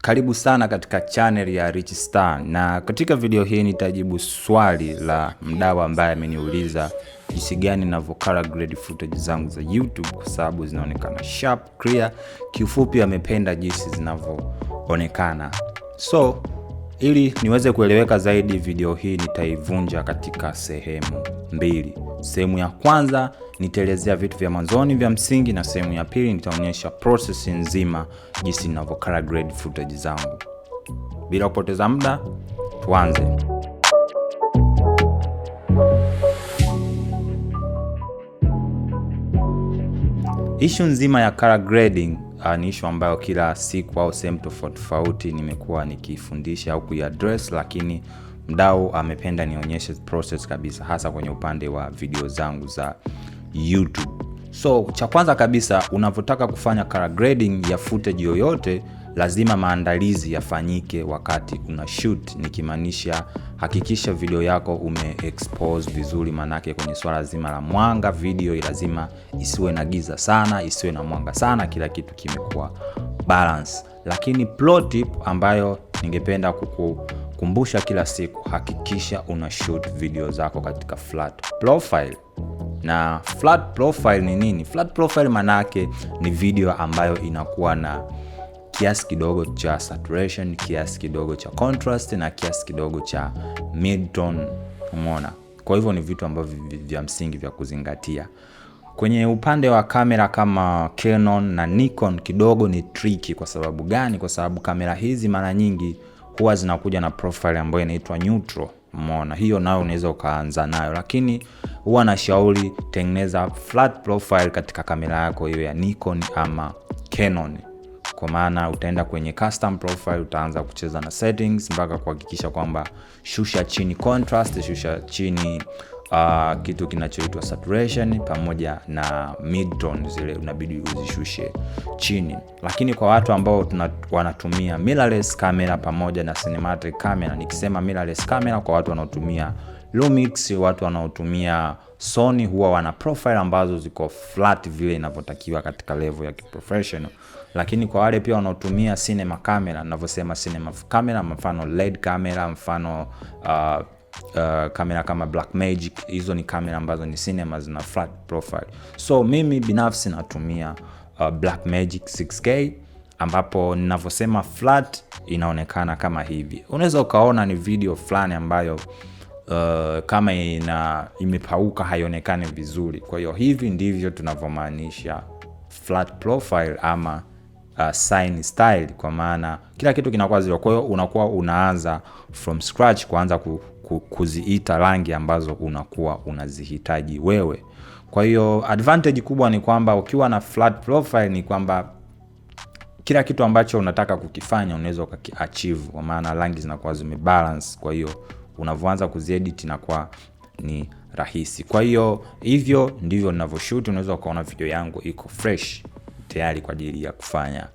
Karibu sana katika channel ya Richstar, na katika video hii nitajibu swali la mdau ambaye ameniuliza jinsi gani ninavyo color grade footage zangu za YouTube kwa sababu zinaonekana sharp, clear. Kiufupi amependa jinsi zinavyoonekana. So ili niweze kueleweka zaidi, video hii nitaivunja katika sehemu mbili. Sehemu ya kwanza nitaelezea vitu vya mwanzoni vya msingi, na sehemu ya pili nitaonyesha process nzima jinsi ninavyo color grade footage zangu. Bila kupoteza muda, tuanze. Issue nzima ya color grading ni issue ambayo kila siku au sehemu tofauti nimekuwa nikifundisha au kuiaddress, lakini mdau amependa nionyeshe process kabisa, hasa kwenye upande wa video zangu za YouTube. So cha kwanza kabisa, unapotaka kufanya color grading ya footage yoyote, lazima maandalizi yafanyike wakati una shoot. Nikimaanisha hakikisha video yako umeexpose vizuri, manake kwenye swala zima la mwanga, video lazima isiwe na giza sana, isiwe na mwanga sana, kila kitu kimekuwa balance. Lakini pro tip ambayo ningependa kukumbusha kila siku, hakikisha una shoot video zako katika flat profile. Na flat profile ni nini? Flat profile manake ni video ambayo inakuwa na kiasi kidogo cha saturation, kiasi kidogo cha contrast na kiasi kidogo cha mid-tone. Umeona? Kwa hivyo ni vitu ambavyo vya msingi vya kuzingatia. Kwenye upande wa kamera kama Canon na Nikon kidogo ni tricky. Kwa sababu gani? Kwa sababu kamera hizi mara nyingi huwa zinakuja na profile ambayo inaitwa neutral. Umeona? Hiyo nayo unaweza ukaanza nayo, lakini huwa nashauri tengeneza flat profile katika kamera yako hiyo ya Nikon ama Canon. Kwa maana utaenda kwenye custom profile, utaanza kucheza na settings mpaka kuhakikisha kwamba shusha chini contrast, shusha chini kitu kinachoitwa saturation pamoja na mid-tone, zile unabidi uzishushe chini. Lakini kwa watu ambao wanatumia mirrorless camera pamoja na cinematic camera, nikisema mirrorless camera kwa watu wanaotumia Lumix, watu wanaotumia Sony, huwa wana profile ambazo ziko flat vile inavyotakiwa katika level ya professional. Lakini kwa wale pia wanaotumia cinema camera, ninavyosema cinema camera, mfano LED camera, mfano kamera kama Blackmagic, hizo ni kamera ambazo ni cinema, zina flat profile. So mimi binafsi natumia Blackmagic 6K, ambapo ninavyosema flat inaonekana kama hivi. Unaweza ukaona ni video fulani ambayo kama imepauka, haionekani vizuri. Kwa hiyo hivi ndivyo tunavyomaanisha flat profile ama sign style, kwa maana kila kitu kinakuwa zero. Kwa hiyo unakuwa unaanza from scratch kuanza kuziita rangi ambazo unakuwa unazihitaji wewe. Kwa hiyo advantage kubwa ni kwamba ukiwa na flat profile ni kwamba kila kitu ambacho unataka kukifanya unaweza ukakiachieve, kwa maana rangi zinakuwa zimebalance. Kwa hiyo unavyoanza kuziedit inakuwa ni rahisi. Kwa hiyo hivyo ndivyo ninavyoshoot. Unaweza ukaona video yangu iko fresh tayari kwa ajili ya kufanya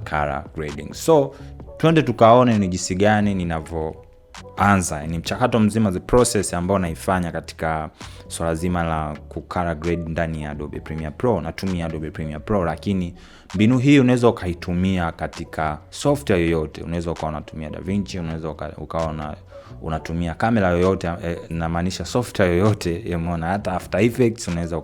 color grading. So twende tukaone ni jinsi gani ninavyoanza. Ni mchakato mzima, the process ambao naifanya katika swala zima la color grade ndani ya Adobe Premiere Pro. Natumia Adobe Premiere Pro, lakini mbinu hii unaweza ukaitumia katika software yoyote. Unaweza ukawa unatumia DaVinci, unaweza ukawa unatumia kamera yoyote, na maanisha software yoyote, umeona, hata After Effects unaweza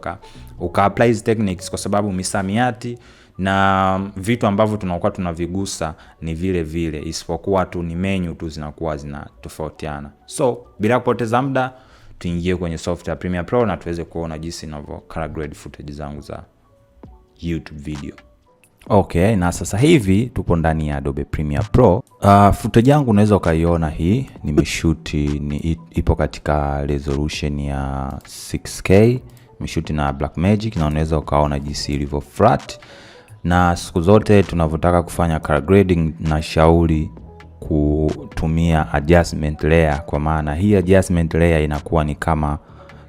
apply these techniques, kwa sababu misamiati na vitu ambavyo tunakuwa tunavigusa ni vile vile, isipokuwa tu ni menu tu zinakuwa zinatofautiana. So bila kupoteza muda, tuingie kwenye software Premiere Pro na tuweze kuona jinsi ninavyo color grade footage zangu za YouTube video. Okay, na sasa hivi tupo ndani ya Adobe Premiere Pro. Footage yangu unaweza ukaiona hii, nimeshoot ipo katika resolution ya 6K, nimeshoot na Blackmagic, na unaweza ukaona jinsi ilivyo flat. Na siku zote tunavyotaka kufanya color grading, na shauri kutumia adjustment layer, kwa maana hii adjustment layer inakuwa ni kama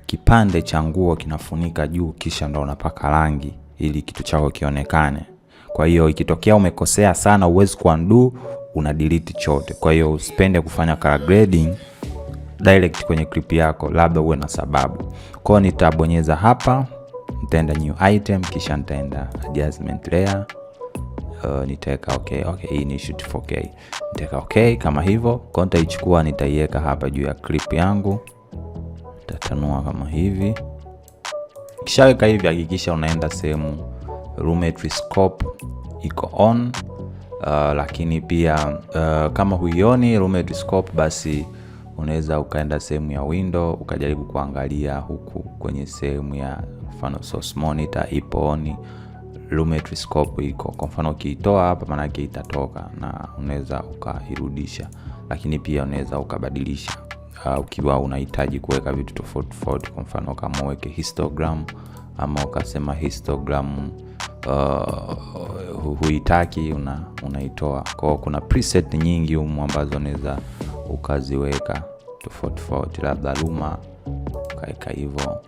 kipande cha nguo kinafunika juu, kisha ndo unapaka rangi ili kitu chako kionekane. Kwa hiyo ikitokea umekosea sana, uwezi kuundo, una delete chote. Kwa hiyo usipende kufanya color grading direct kwenye clip yako, labda uwe na sababu. Kwa hiyo nitabonyeza hapa, nitaenda new item, kisha nitaenda adjustment layer. nitaweka okay, hii ni shoot 4K. Nitaweka okay kama hivyo. Kwa nitaichukua nitaiweka hapa juu ya clip yangu. Nitatanua kama hivi. Kisha weka hivi, hakikisha unaenda sehemu lumetri scope iko on. Lakini pia kama huioni lumetri scope, basi unaweza ukaenda sehemu ya window ukajaribu kuangalia huku kwenye sehemu ya mfano source monitor ipo on, lumetri scope iko. Kwa mfano ukiitoa hapa maana yake itatoka na unaweza ukairudisha, lakini pia unaweza ukabadilisha ukiwa unahitaji kuweka vitu tofauti tofauti. Kwa mfano kama uweke histogram ama ukasema histogram huitaki, unaitoa. Kwa kuna preset nyingi humu ambazo unaweza ukaziweka tofauti tofauti, labda luma kaeka hivyo,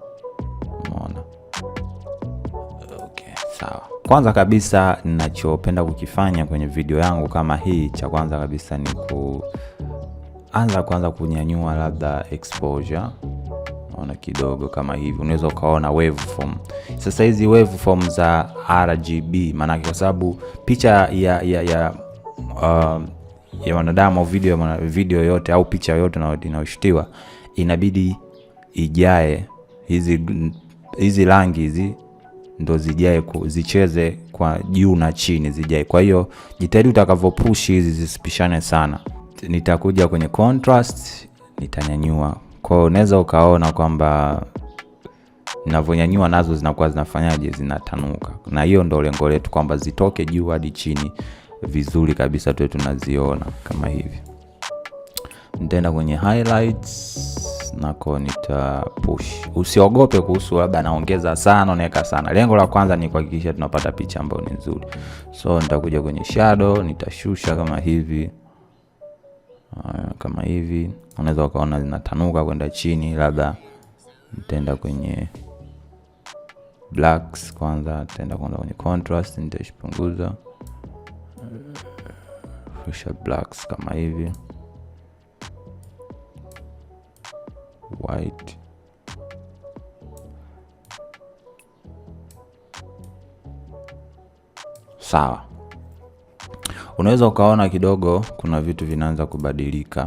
umeona. Okay, sawa. Kwanza kabisa ninachopenda kukifanya kwenye video yangu kama hii, cha kwanza kabisa ni kwanza kunyanyua labda exposure, unaona kidogo kama hivi. Unaweza ukaona waveform. Sasa hizi waveform za RGB, maana kwa sababu picha ya wanadamu, video yote au picha yote inayoshutiwa inabidi ijae hizi rangi hizi, ndo zijae zicheze kwa juu na chini zijae. Kwa hiyo jitahidi utakavyopush hizi zisipishane sana. Nitakuja kwenye contrast, nitanyanyua. Kwa hiyo unaweza ukaona kwamba ninavyonyanyua nazo zinakuwa zinafanyaje, zinatanuka. Na hiyo ndo lengo letu, kwamba zitoke juu hadi chini vizuri kabisa tu tunaziona kama hivi. Nitaenda kwenye highlights nako nita push. Usiogope kuhusu labda naongeza sana naweka sana. Lengo la kwanza ni kuhakikisha tunapata picha ambayo ni nzuri. So nitakuja kwenye shadow, nitashusha kama hivi. Kama hivi unaweza ukaona zinatanuka kwenda chini. Labda nitaenda kwenye blacks kwanza, nitaenda kwenye contrast, nitapunguza kisha blacks kama hivi, white. Sawa. Unaweza ukaona kidogo kuna vitu vinaanza kubadilika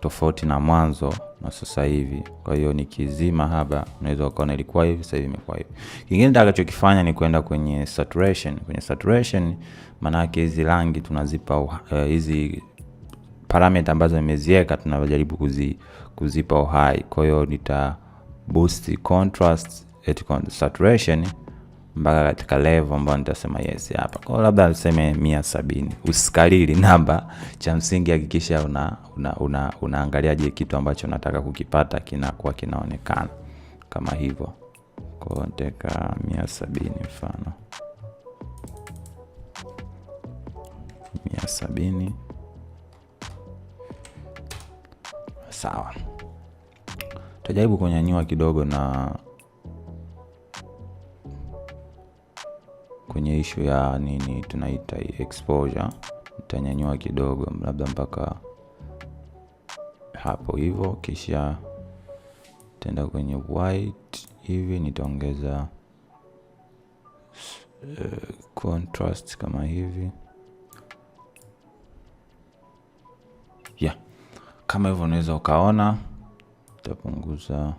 tofauti na mwanzo na sasa hivi. Kwa hiyo nikizima hapa unaweza ukaona ilikuwa hivi, sasa hivi imekuwa hivi. Kingine nitakachokifanya ni kwenda kwenye saturation. Kwenye saturation maana yake hizi rangi tunazipa hizi parameter ambazo nimeziweka tunajaribu kuzipa uhai. Kwa hiyo nita boost contrast at saturation mpaka katika level ambayo nitasema yes hapa. Kwa labda niseme 170. Usikalili namba, cha msingi hakikisha unaangaliaje kitu ambacho unataka kukipata kinakuwa kinaonekana kama hivyo. Kwa nitaka 170 mfano. 170. Sawa. Tutajaribu kunyanyua kidogo na kwenye issue ya nini tunaita exposure, nitanyanyua kidogo labda mpaka hapo hivyo. Kisha tenda kwenye white hivi, nitaongeza contrast kama hivi. Kama hivyo unaweza ukaona. Nitapunguza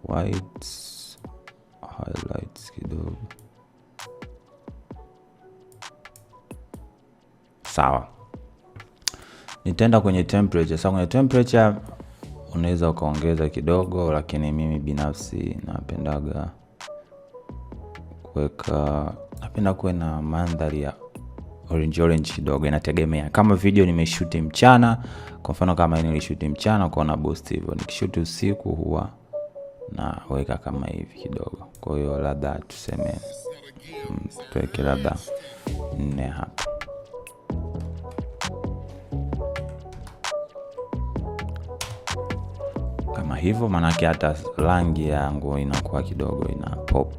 whites, highlights kidogo. Sawa. Nitaenda kwenye temperature. Sasa kwenye temperature unaweza ukaongeza kidogo, lakini mimi binafsi napenda kuwe na mandhari ya orange kidogo. Inategemea. Kama video nimeshoot mchana, kwa mfano kama hii nilishoot mchana, kwa na boost hivyo. Nikishoot usiku huwa na weka kama hivi kidogo. Kwa hiyo labda tuseme tuweke labda 4 hapa. Kama hivyo, manake hata rangi yangu inakuwa kidogo ina pop.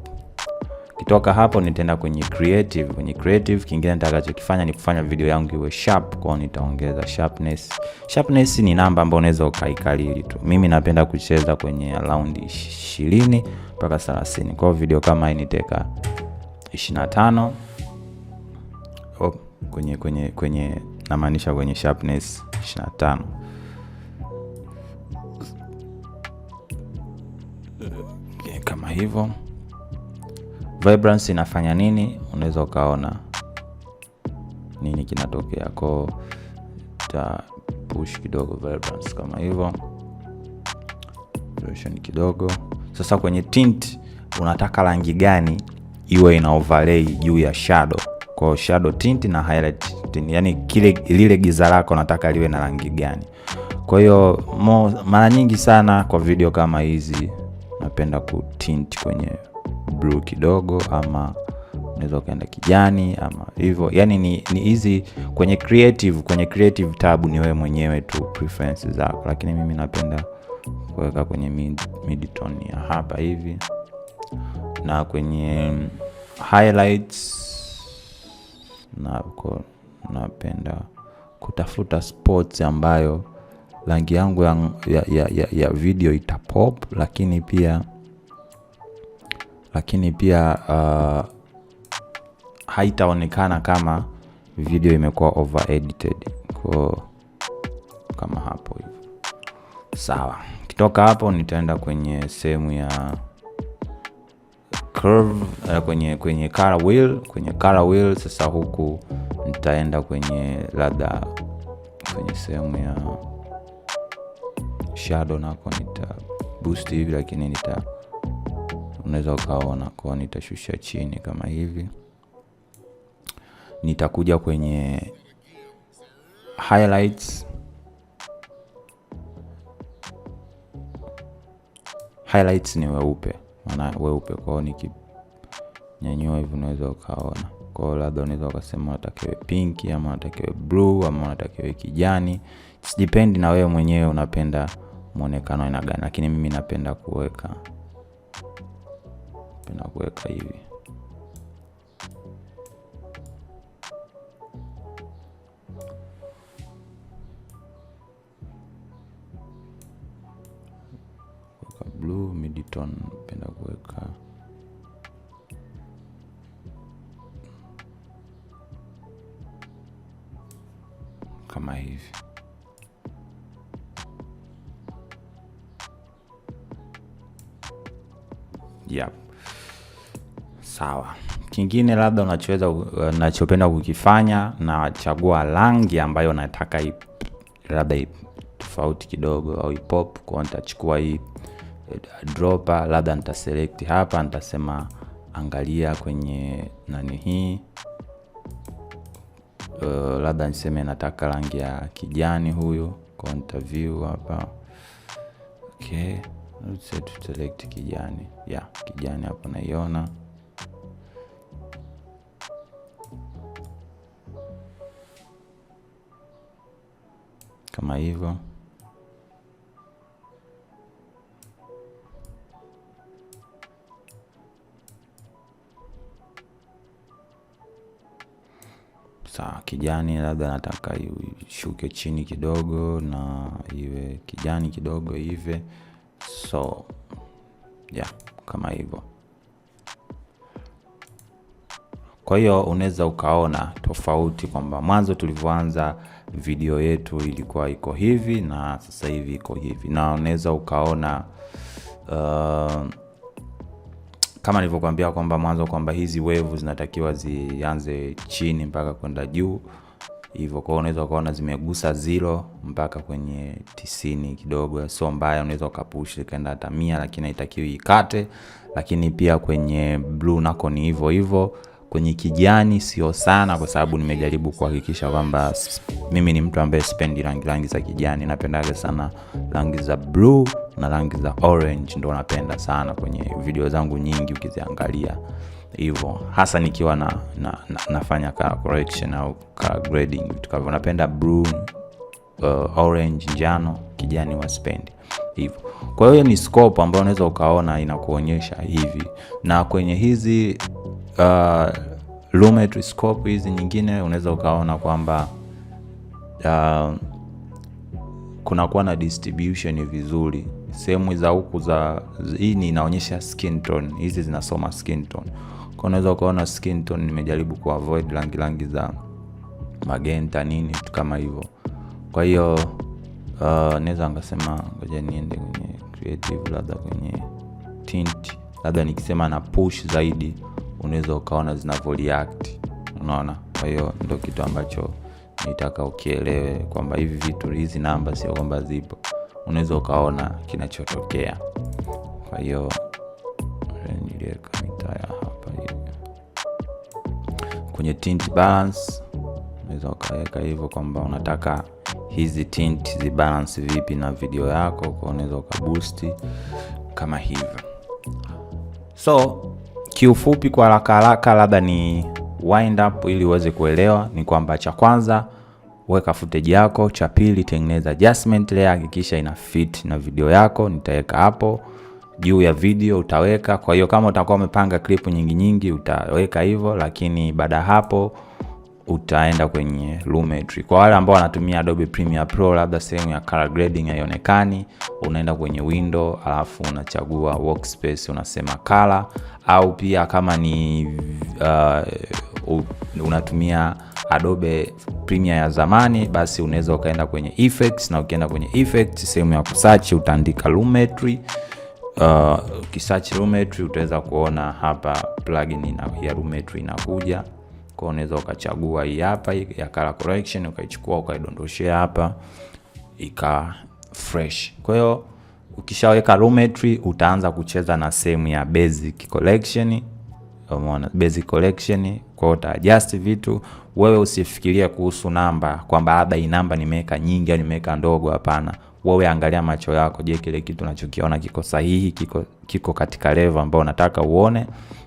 Kitoka hapo nitaenda kwenye creative. Kwenye creative kingine nitakachokifanya ni kufanya video yangu iwe sharp. Kwa nitaongeza sharpness. Sharpness ni namba ambayo unaweza ukaikalili tu. Mimi napenda kucheza kwenye around 20 mpaka 30. Kwa video kama hii niteka 25. kwenye namaanisha kwenye sharpness 25. Kama hivyo. Vibrance inafanya nini? Unaweza ukaona nini kinatokea. Kwa ta push kidogo vibrance kama hivyo. Version kidogo. Sasa kwenye tint unataka rangi gani iwe ina overlay juu ya shadow. Kwa shadow tint na highlight tint, yani lile giza lako unataka liwe na rangi gani. Kwa hiyo mara nyingi sana kwa video kama hizi napenda kutint kwenye blue kidogo, ama unaweza kaenda kijani ama hivyo. Yani ni hizi kwenye creative tab ni wewe mwenyewe tu preferences zako, lakini mimi napenda kuweka kwenye mid tone ya hapa hivi. Na kwenye highlights napenda kutafuta spots ambayo rangi yangu ya video itapop, lakini pia haitaonekana kama video imekuwa over edited. Kwa kama hapo hivi. Sawa. Kitoka hapo nitaenda kwenye sehemu ya curve, kwenye color wheel. Sasa huku nitaenda kwenye labda kwenye sehemu ya shadow, nako nita boost hivi, lakini unaweza ukaona kwa nitashusha chini kama hivi. Nitakuja kwenye highlights. Highlights ni weupe, kwa nikinyanyua hivi unaweza ukaona. Kwa labda unaweza ukasema unatakiwe pink ama unatakiwe blue ama unatakiwe kijani. It depends na wewe mwenyewe unapenda muonekano aina gani, lakini mimi napenda kuweka hivi. Blue mid tone napenda kuweka kama hivi. Yep. Sawa. Kingine labda unachopenda kukifanya, na chagua rangi ambayo nataka labda tofauti kidogo au pop. Kwa nitachukua hii dropper, labda nitaselect hapa, nitasema angalia kwenye nani hii. Labda niseme nataka rangi ya kijani huyu, kwa nitaview hapa. Okay, let's say to select kijani. Kijani hapo naiona. Kama hivyo. Sawa, kijani labda nataka ishuke chini kidogo na iwe kijani kidogo hivi. So kama hivyo. Kwa hiyo unaweza ukaona tofauti kwamba mwanzo tulivyoanza video yetu ilikuwa iko hivi na sasa hivi iko hivi. Na unaweza ukaona kama nilivyokuambia kwamba mwanzo kwamba hizi waves zinatakiwa zianze chini mpaka kwenda juu hivyo. Kwa unaweza ukaona zimegusa 0 mpaka kwenye 90 kidogo, sio mbaya. Unaweza ukapush kaenda hata 100, lakini haitakiwi ikate. Lakini pia kwenye blue nako ni hivyo hivyo. Kwenye kijani sio sana, kwa sababu nimejaribu kuhakikisha kwamba mimi ni mtu ambaye sipendi rangi za kijani. Napendaga sana rangi za blue na rangi za orange, ndio napenda sana kwenye video zangu nyingi ukiziangalia hivyo, hasa nikiwa nafanya color correction au color grading. Tukavyo napenda blue, orange, njano, kijani waspendi hivyo. Kwa hiyo ni scope ambayo unaweza ukaona inakuonyesha hivi. Na kwenye hizi lumetri scope hizi nyingine unaweza ukaona kwamba kuna kuwa na distribution vizuri. Sehemu za huku hii ni inaonyesha skin tone, hizi zinasoma skin tone. Kwa unaweza ukaona skin tone nimejaribu kuavoid rangi za magenta nini kama hivyo. Kwa hiyo naweza ngasema ngoja niende kwenye creative, labda kwenye tint, labda nikisema na push zaidi unaweza ukaona zinavyo react, unaona. Kwa hiyo ndio kitu ambacho nitaka ukielewe kwamba hivi vitu, hizi namba sio kwamba zipo, unaweza ukaona kinachotokea. Kwa hiyo niliweka mitaya hapa hivi kwenye tint balance, unaweza ukaweka hivyo kwamba unataka hizi tint zibalance vipi na video yako, kwa unaweza ukaboost kama hivyo. So kiufupi kwa haraka labda ni wind up ili uweze kuelewa, ni kwamba cha kwanza weka footage yako, cha pili tengeneza adjustment layer, hakikisha ina fit na video yako. Nitaweka hapo juu ya video utaweka. Kwa hiyo kama utakuwa umepanga clip nyingi utaweka hivyo, lakini baada hapo utaenda kwenye Lumetri. Kwa wale ambao wanatumia Adobe Premiere Pro, labda sehemu ya color grading haionekani, unaenda kwenye window alafu unachagua workspace, unasema color. Au pia kama ni unatumia Adobe Premiere ya zamani, basi unaweza ukaenda kwenye effects, na ukienda kwenye effects sehemu ya kusearch utaandika Lumetri. Ukisearch Lumetri utaweza kuona hapa plugin ya Lumetri inakuja. Kwa unaweza ukachagua hii hapa ya color correction, ukaichukua ukaidondoshia hapa ika fresh. Kwa hiyo ukishaweka Lumetri utaanza kucheza na sehemu ya basic collection. Umeona basic collection, kwa uta adjust vitu. Wewe usifikiria kuhusu namba kwamba labda hii namba nimeweka nyingi au nimeweka ndogo, hapana. Wewe angalia macho yako, je, kile kitu unachokiona kiko sahihi, kiko katika level ambayo unataka uone,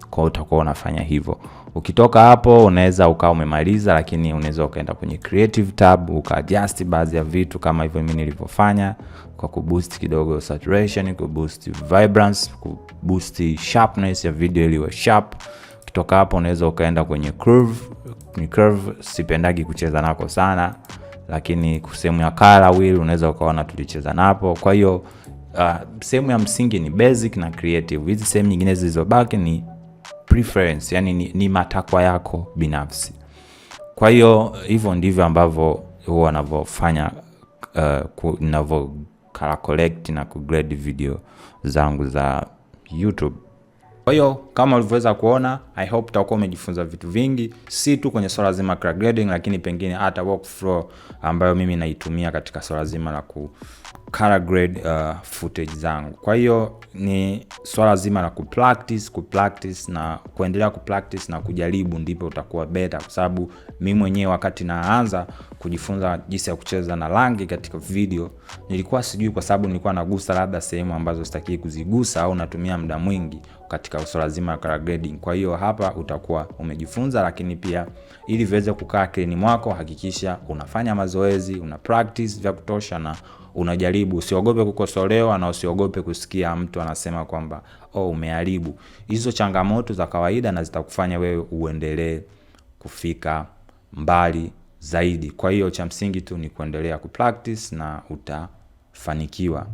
kwa utakuwa unafanya hivyo. Ukitoka hapo unaweza ukawa umemaliza, lakini unaweza ukaenda kwenye creative tab ukaadjust baadhi ya vitu kama hivyo mimi nilivyofanya, kwa kuboost kidogo saturation, kuboost vibrance, kuboost sharpness ya video ili iwe sharp. Ukitoka hapo unaweza ukaenda kwenye curve. Ni curve sipendagi kucheza nako sana, lakini sehemu ya color wheel unaweza ukaona tulicheza napo. Kwa hiyo sehemu ya msingi ni basic na creative. Hizi sehemu nyingine zilizobaki ni preference, yani ni matakwa yako binafsi. Kwa hiyo hivyo ndivyo ambavyo huwa wanavyofanya ninavyo color collect na kugrade video zangu za YouTube. Kwa hiyo kama ulivyoweza kuona, I hope utakuwa umejifunza vitu vingi, si tu kwenye swala zima color grading, lakini pengine hata workflow ambayo mimi naitumia katika swala zima la color grade footage zangu. Kwa hiyo ni swala zima la kupractice na kuendelea kupractice na kujaribu, ndipo utakuwa better. Kwa sababu mimi mwenyewe wakati naanza kujifunza jinsi ya kucheza na rangi katika video, nilikuwa sijui, kwa sababu nilikuwa nagusa labda sehemu ambazo sitaki kuzigusa, au natumia muda mwingi katika swala zima la color grading. Kwa hiyo hapa utakuwa umejifunza, lakini pia ili viweze kukaa akilini mwako, hakikisha unafanya mazoezi, una practice vya kutosha na unajaribu. Usiogope kukosolewa na usiogope kusikia mtu anasema kwamba umeharibu. Hizo changamoto za kawaida na zitakufanya wewe uendelee kufika mbali zaidi. Kwa hiyo cha msingi tu ni kuendelea kupractice na utafanikiwa.